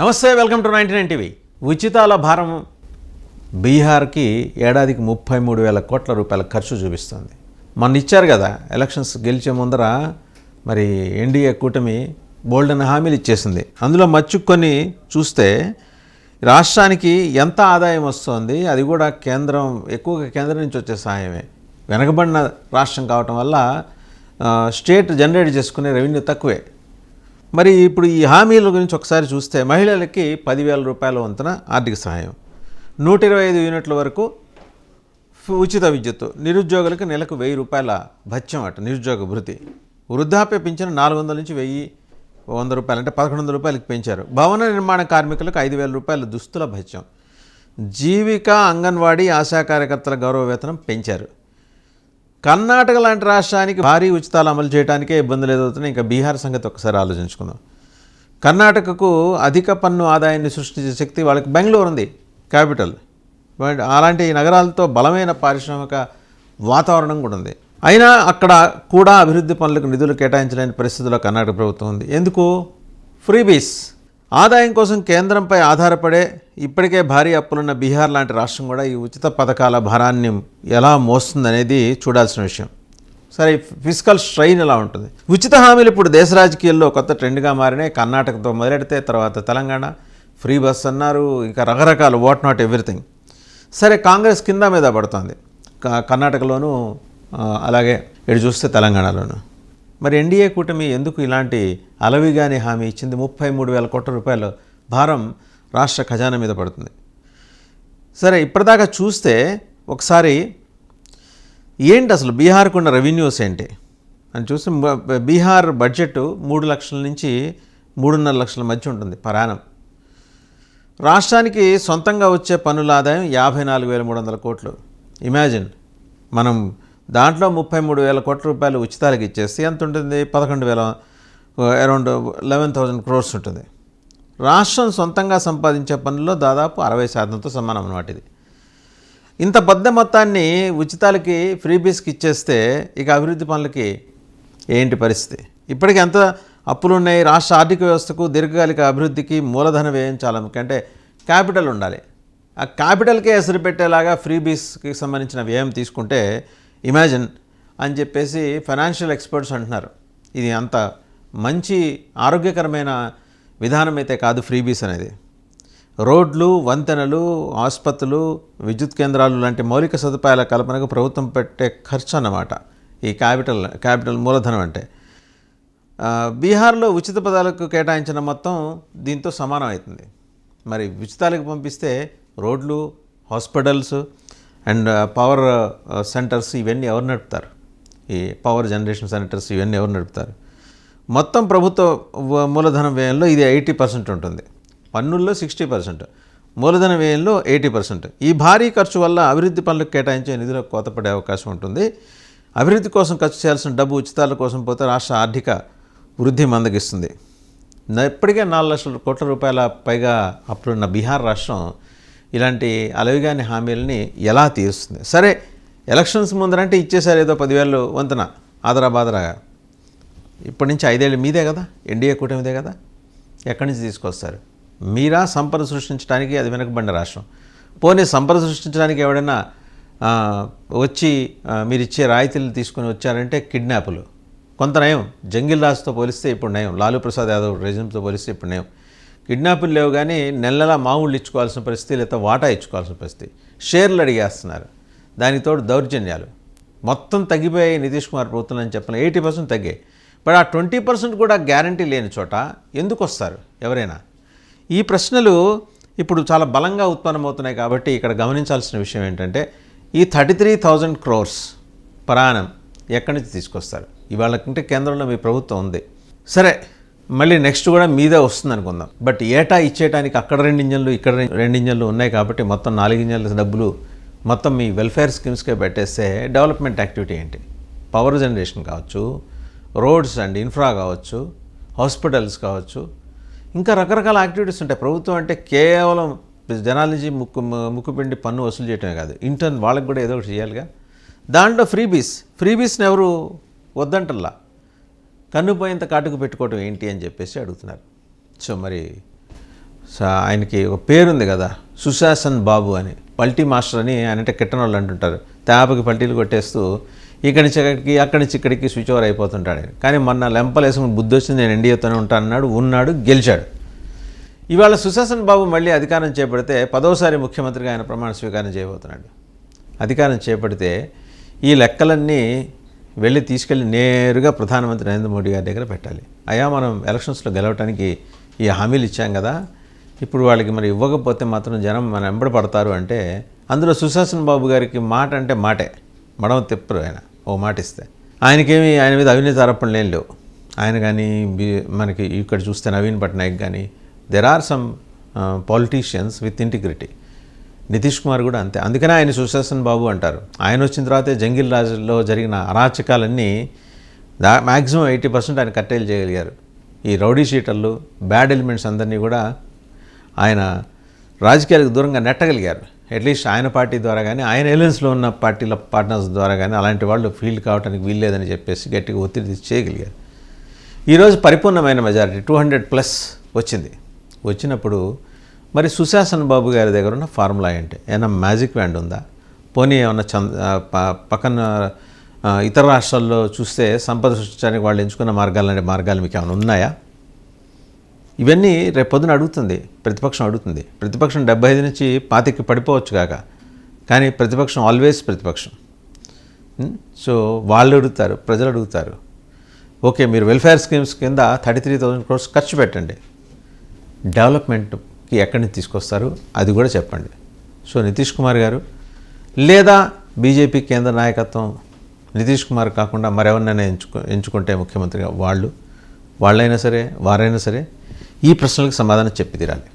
నమస్తే, welcome to 99 TV. ఉచితాల భారం బీహార్కి ఏడాదికి 33,000 కోట్ల రూపాయల ఖర్చు చూపిస్తుంది. మొన్న ఇచ్చారు కదా, ఎలక్షన్స్ గెలిచే ముందర మరి ఎన్డీఏ కూటమి బోల్డెన్ హామీలు ఇచ్చేసింది. అందులో మచ్చుకొని చూస్తే రాష్ట్రానికి ఎంత ఆదాయం వస్తుంది, అది కూడా ఎక్కువగా కేంద్రం నుంచి వచ్చే సహాయమే. వెనకబడిన రాష్ట్రం కావటం వల్ల స్టేట్ జనరేట్ చేసుకునే రెవెన్యూ తక్కువే. మరి ఇప్పుడు ఈ హామీల గురించి ఒకసారి చూస్తే మహిళలకి 10,000 రూపాయల వంతున ఆర్థిక సహాయం, 125 యూనిట్ల వరకు ఉచిత విద్యుత్తు, నిరుద్యోగులకు నెలకు 1,000 రూపాయల భత్యం అట నిరుద్యోగ భృతి, వృద్ధాప్య పింఛను 400 నుంచి 1,100 రూపాయలు అంటే 1,100 రూపాయలకి పెంచారు, భవన నిర్మాణ కార్మికులకు 5,000 రూపాయల దుస్తుల భత్యం, జీవిక అంగన్వాడీ ఆశా కార్యకర్తల గౌరవ వేతనం పెంచారు. కర్ణాటక లాంటి రాష్ట్రానికి భారీ ఉచితాలు అమలు చేయడానికే ఇబ్బందులు ఎదుగుతున్నాయి. ఇంకా బీహార్ సంగతి ఒకసారి ఆలోచించుకుందాం. కర్ణాటకకు అధిక పన్ను ఆదాయాన్ని సృష్టించే శక్తి వాళ్ళకి బెంగళూరు ఉంది, క్యాపిటల్. అలాంటి నగరాలతో బలమైన పారిశ్రామిక వాతావరణం కూడా ఉంది. అయినా అక్కడ కూడా అభివృద్ధి పనులకు నిధులు కేటాయించలేని పరిస్థితుల్లో కర్ణాటక ప్రభుత్వం ఉంది. ఎందుకు? ఫ్రీబీస్. ఆదాయం కోసం కేంద్రంపై ఆధారపడే ఇప్పటికే భారీ అప్పులున్న బీహార్ లాంటి రాష్ట్రం కూడా ఈ ఉచిత పథకాల భారాన్ని ఎలా మోస్తుందనేది చూడాల్సిన విషయం. సరే, ఫిజికల్ స్ట్రెయిన్ ఎలా ఉంటుంది? ఉచిత హామీలు ఇప్పుడు దేశ రాజకీయాల్లో కొత్త ట్రెండ్గా మారినాయి. కర్ణాటకతో మొదలెడితే తర్వాత తెలంగాణ ఫ్రీ బస్ అన్నారు, ఇంకా రకరకాల వాట్ నాట్ ఎవ్రీథింగ్. సరే, కాంగ్రెస్ కింద మీద పడుతుంది కర్ణాటకలోనూ, అలాగే ఇటు చూస్తే తెలంగాణలోనూ. మరి ఎన్డీఏ కూటమి ఎందుకు ఇలాంటి అలవిగానే హామీ ఇచ్చింది? 33,000 కోట్ల రూపాయల భారం రాష్ట్ర ఖజానా మీద పడుతుంది. సరే, ఇప్పటిదాకా చూస్తే ఒకసారి ఏంటి అసలు బీహార్కు ఉన్న రెవెన్యూస్ ఏంటి అని చూస్తే, బీహార్ బడ్జెట్ 3 లక్షల నుంచి 3.5 లక్షల మధ్య ఉంటుంది పరాణం. రాష్ట్రానికి సొంతంగా వచ్చే పన్నుల ఆదాయం 54,300 కోట్లు. ఇమాజిన్, మనం దాంట్లో 33,000 కోట్ల రూపాయలు ఉచితాలకు ఇచ్చేస్తే ఎంత ఉంటుంది? 11,000, అరౌండ్ 11,000 crores ఉంటుంది. రాష్ట్రం సొంతంగా సంపాదించే పనుల్లో దాదాపు 60%తో సమానం అన్నమాట ఇది. ఇంత పెద్ద మొత్తాన్ని ఉచితాలకి ఫ్రీబీస్కి ఇచ్చేస్తే ఇక అభివృద్ధి పనులకి ఏంటి పరిస్థితి? ఇప్పటికీ ఎంత అప్పులు ఉన్నాయి? రాష్ట్ర ఆర్థిక వ్యవస్థకు దీర్ఘకాలిక అభివృద్ధికి మూలధన వ్యయం చాలా ముఖ్యం. అంటే క్యాపిటల్ ఉండాలి. ఆ క్యాపిటల్కే ఎసరు పెట్టేలాగా ఫ్రీబీస్కి సంబంధించిన వ్యయం తీసుకుంటే ఇమాజిన్ అని చెప్పేసి ఫైనాన్షియల్ ఎక్స్పర్ట్స్ అంటున్నారు. ఇది అంత మంచి ఆరోగ్యకరమైన విధానం అయితే కాదు ఫ్రీబీస్ అనేది. రోడ్లు, వంతెనలు, ఆసుపత్రులు, విద్యుత్ కేంద్రాలు లాంటి మౌలిక సదుపాయాల కల్పనకు ప్రభుత్వం పెట్టే ఖర్చు అన్నమాట ఈ క్యాపిటల్ మూలధనం అంటే. బీహార్లో ఉచిత పదాలకు కేటాయించిన మొత్తం దీంతో సమానం అవుతుంది. మరి ఉచితాలకు పంపిస్తే రోడ్లు, హాస్పిటల్స్ అండ్ పవర్ సెంటర్స్ ఇవన్నీ ఎవరు నడుపుతారు? ఈ పవర్ జనరేషన్ సెంటర్స్ ఇవన్నీ ఎవరు నడుపుతారు? మొత్తం ప్రభుత్వ మూలధన వ్యయంలో ఇది 80% ఉంటుంది. పన్నుల్లో 60%, మూలధన వ్యయంలో 80%. ఈ భారీ ఖర్చు వల్ల అభివృద్ధి పనులకు కేటాయించే నిధులకు కోత పడే అవకాశం ఉంటుంది. అభివృద్ధి కోసం ఖర్చు చేయాల్సిన డబ్బు ఉచితాల కోసం పోతే రాష్ట్ర ఆర్థిక వృద్ధి మందగిస్తుంది. ఇప్పటికే 4 లక్షల కోట్ల రూపాయల పైగా అప్పుడున్న బీహార్ రాష్ట్రం ఇలాంటి అలవిగాని హామీలని ఎలా తీరుస్తుంది? సరే, ఎలక్షన్స్ ముందరంటే ఇచ్చేసారు ఏదో 10,000 వంతున ఆదరాబాదరాగా. ఇప్పటి నుంచి 5 ఏళ్ళు మీదే కదా, ఎన్డీఏ కూటమిదే కదా. ఎక్కడి నుంచి తీసుకొస్తారు? మీరా సంపద సృష్టించడానికి? అది వెనకబడిన రాష్ట్రం. పోనీ సంపద సృష్టించడానికి ఎవడైనా వచ్చి మీరు ఇచ్చే రాయితీలు తీసుకుని వచ్చారంటే కిడ్నాపులు కొంత నయం. జంగిల్ రాజ్తో పోలిస్తే ఇప్పుడు నయం. లాలూ ప్రసాద్ యాదవ్ రెజిమ్తో పోలిస్తే ఇప్పుడు నయం. కిడ్నాపులు లేవు, కానీ నెలలా మామూళ్ళు ఇచ్చుకోవాల్సిన పరిస్థితి, లేదా వాటా ఇచ్చుకోవాల్సిన పరిస్థితి. షేర్లు అడిగేస్తున్నారు. దానికి తోడు దౌర్జన్యాలు మొత్తం తగ్గిపోయాయి నితీష్ కుమార్ ప్రభుత్వం అని చెప్పిన 80% తగ్గాయి. బట్ ఆ 20% కూడా గ్యారంటీ లేని చోట ఎందుకు వస్తారు ఎవరైనా? ఈ ప్రశ్నలు ఇప్పుడు చాలా బలంగా ఉత్పన్నమవుతున్నాయి. కాబట్టి ఇక్కడ గమనించాల్సిన విషయం ఏంటంటే, ఈ 33,000 crores పరాణం ఎక్కడి నుంచి తీసుకొస్తారు? ఇవాళ కంటే కేంద్రంలో మీ ప్రభుత్వం ఉంది. సరే, మళ్ళీ నెక్స్ట్ కూడా మీదే వస్తుంది అనుకుందాం. బట్ ఏటా ఇచ్చేయడానికి అక్కడ 2 ఇంజన్లు ఇక్కడ 2 ఇంజన్లు ఉన్నాయి. కాబట్టి మొత్తం 4 ఇంజన్ల డబ్బులు మొత్తం మీ వెల్ఫేర్ స్కీమ్స్కే పెట్టేస్తే డెవలప్మెంట్ యాక్టివిటీ ఏంటి? పవర్ జనరేషన్ కావచ్చు, రోడ్స్ అండ్ ఇన్ఫ్రా కావచ్చు, హాస్పిటల్స్ కావచ్చు, ఇంకా రకరకాల యాక్టివిటీస్ ఉంటాయి. ప్రభుత్వం అంటే కేవలం జనాల నుంచి ముక్కుపిండి పన్ను వసూలు చేయటమే కాదు, ఇంటర్న్ వాళ్ళకి కూడా ఏదో ఒకటి చేయాలిగా. దాంట్లో ఫ్రీబీస్ని ఎవరు వద్దంటల్లా. కన్నుపోయేంత కాటుకు పెట్టుకోవటం ఏంటి అని చెప్పేసి అడుగుతున్నారు. సో మరి ఆయనకి ఒక పేరుంది కదా, సుశాసన్ బాబు అని, పల్టీ మాస్టర్ అని ఆయన అంటే కిట్టన వాళ్ళు అంటుంటారు. తేపకి పల్టీలు కొట్టేస్తూ ఇక్కడి నుంచి అక్కడికి, అక్కడి నుంచి ఇక్కడికి స్విచ్ ఓవర్ అయిపోతుంటాడు ఆయన. కానీ మొన్న లెంపలేసుకుని బుద్ధి వచ్చింది, నేను ఎన్డీఏతోనే ఉంటానన్నాడు, ఉన్నాడు, గెలిచాడు. ఇవాళ సుశాసన్ బాబు మళ్ళీ అధికారం చేపడితే 10వసారి ముఖ్యమంత్రిగా ఆయన ప్రమాణ స్వీకారం చేయబోతున్నాడు. అధికారం చేపడితే ఈ లెక్కలన్నీ తీసుకెళ్ళి నేరుగా ప్రధానమంత్రి నరేంద్ర మోడీ గారి దగ్గర పెట్టాలి. అయ్యా, మనం ఎలక్షన్స్లో గెలవడానికి ఈ హామీలు ఇచ్చాం కదా, ఇప్పుడు వాళ్ళకి మరి ఇవ్వకపోతే మాత్రం జనం మన వెంబడి పడతారు అంటే, అందులో సుశాసన్ బాబు గారికి మాట అంటే మాటే, మడమ తిప్పరు. ఆయన ఓ మాట ఇస్తే ఆయన మీద అవినీతి ఆరోపణలు ఏం లేవు. ఆయన కానీ మనకి ఇక్కడ చూస్తే నవీన్ పట్నాయక్ కానీ, there are some politicians with integrity. Nitish Kumar కూడా అంతే. అందుకనే ఆయన సుశాసన్ బాబు అంటారు. ఆయన వచ్చిన తర్వాతే జంగిల్ రాజ్లో జరిగిన అరాచకాలన్నీ మ్యాక్సిమం 80% ఆయన కట్టేలు చేయగలిగారు. ఈ రౌడీ షీటర్లు, బ్యాడ్ ఎలిమెంట్స్ అందరినీ కూడా ఆయన రాజకీయాలకు దూరంగా నెట్టగలిగారు. అట్లీస్ట్ ఆయన పార్టీ ద్వారా కానీ, ఆయన ఎలియన్స్లో ఉన్న పార్టీల పార్ట్నర్స్ ద్వారా కానీ అలాంటి వాళ్ళు ఫీల్డ్ కావడానికి వీల్లేదని చెప్పేసి గట్టిగా ఒత్తిడి చేయగలిగారు. ఈరోజు పరిపూర్ణమైన మెజారిటీ 200+ వచ్చినప్పుడు మరి సుశాసన్ బాబు గారి దగ్గర ఉన్న ఫార్ములా ఏంటి? ఏమైనా మ్యాజిక్ వ్యాండ్ ఉందా? పోనీ ఏమన్నా పక్కన ఇతర రాష్ట్రాల్లో చూస్తే సంపద సృష్టించడానికి వాళ్ళు ఎంచుకున్న మార్గాలు మీకు ఏమైనా ఉన్నాయా? ఇవన్నీ రేపు పొద్దున అడుగుతుంది, ప్రతిపక్షం అడుగుతుంది. ప్రతిపక్షం 75 నుంచి 25కి పడిపోవచ్చు కాక, కానీ ప్రతిపక్షం ఆల్వేస్ ప్రతిపక్షం. సో వాళ్ళు అడుగుతారు, ప్రజలు అడుగుతారు. ఓకే, మీరు వెల్ఫేర్ స్కీమ్స్ కింద 33,000 crores ఖర్చు పెట్టండి, డెవలప్మెంట్కి ఎక్కడి నుంచి తీసుకొస్తారు అది కూడా చెప్పండి. సో నితీష్ కుమార్ గారు లేదా బీజేపీ కేంద్ర నాయకత్వం నితీష్ కుమార్ కాకుండా మరెవరినైనా ఎంచుకుంటే ముఖ్యమంత్రిగా వాళ్ళైనా సరే, వారైనా సరే ఈ ప్రశ్నలకు సమాధానం చెప్పి తీరాలి.